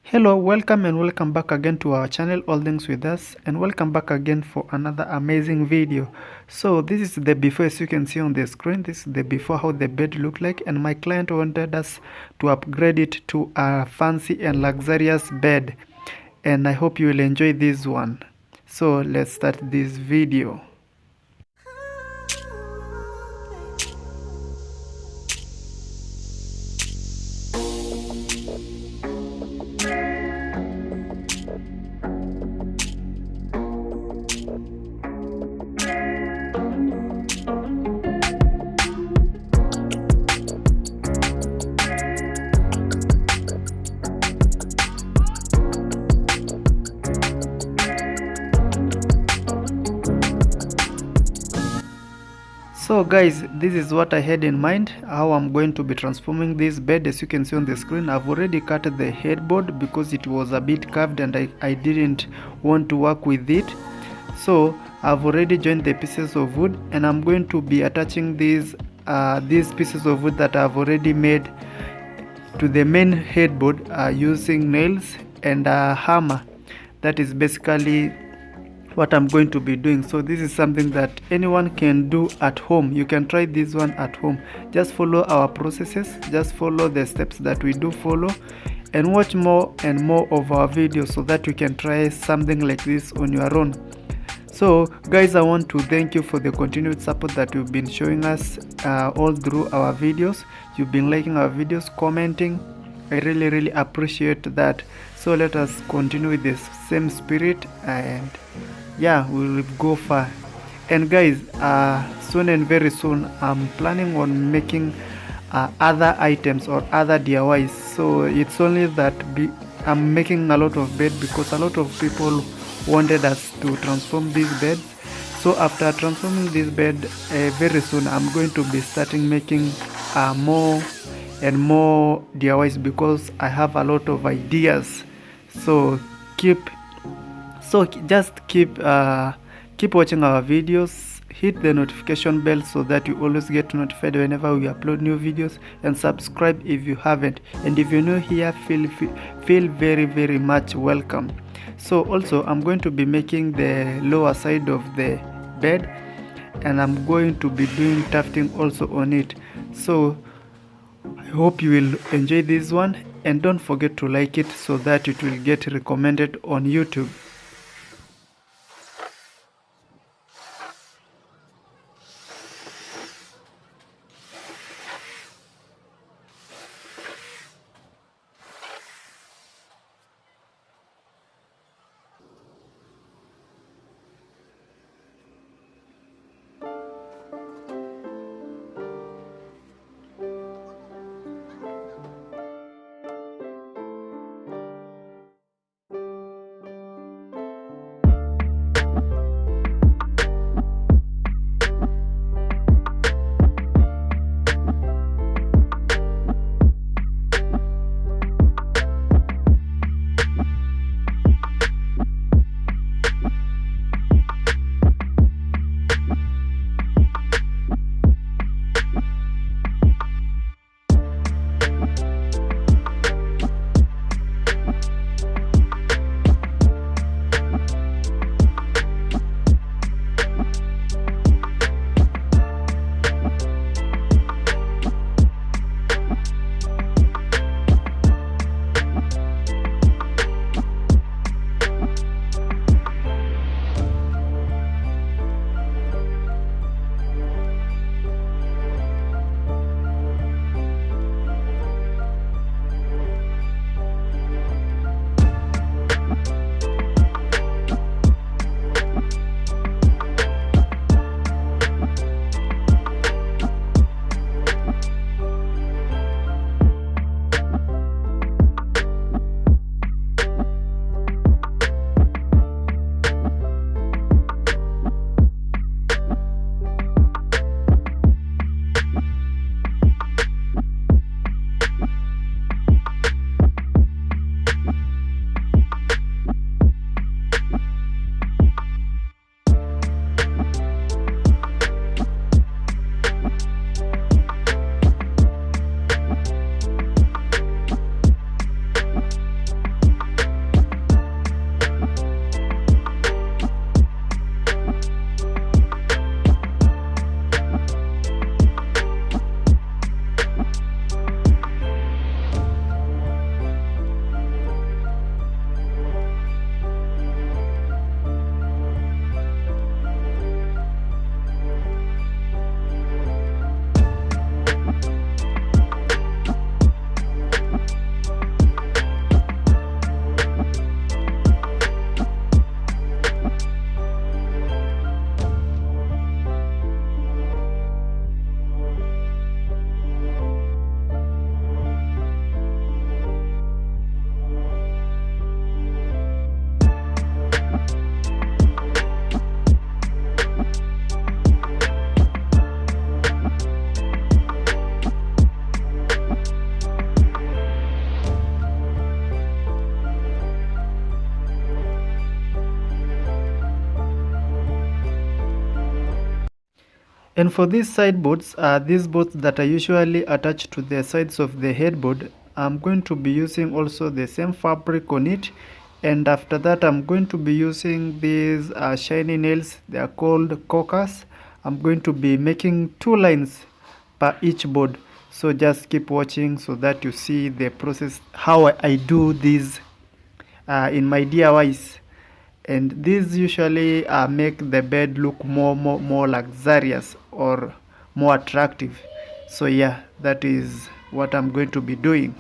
Hello, welcome and welcome back again to our channel All Things With Us, and welcome back again for another amazing video. So this is the before, as you can see on the screen. This is the before, how the bed looked like, and my client wanted us to upgrade it to a fancy and luxurious bed, and I hope you will enjoy this one. So let's start this video. So guys, this is what I had in mind, how I'm going to be transforming this bed. As you can see on the screen, I've already cut the headboard because it was a bit curved and I didn't want to work with it. So I've already joined the pieces of wood, and I'm going to be attaching these pieces of wood that I've already made to the main headboard using nails and a hammer. That is basically what I'm going to be doing. So this is something that anyone can do at home. You can try this one at home. Just follow our processes, just follow the steps that we do follow, and watch more and more of our videos so that you can try something like this on your own. So guys, I want to thank you for the continued support that you've been showing us all through our videos. You've been liking our videos, commenting. I really appreciate that. So let us continue with this same spirit, and yeah, we will go far. And guys, soon and very soon I'm planning on making other items or other DIYs. So it's only that I'm making a lot of bed because a lot of people wanted us to transform these beds. So after transforming this bed, very soon I'm going to be starting making more and more DIYs because I have a lot of ideas. So just keep watching our videos, hit the notification bell so that you always get notified whenever we upload new videos, and subscribe if you haven't. And if you're new here, feel very much welcome. So also I'm going to be making the lower side of the bed, and I'm going to be doing tufting also on it. So I hope you will enjoy this one, and don't forget to like it so that it will get recommended on YouTube. And for these sideboards, these boards that are usually attached to the sides of the headboard, I'm going to be using also the same fabric on it. And after that, I'm going to be using these shiny nails. They are called corkers. I'm going to be making 2 lines per each board. So just keep watching so that you see the process, how I do this in my DIYs. And these usually make the bed look more luxurious or more attractive. So yeah, that is what I'm going to be doing.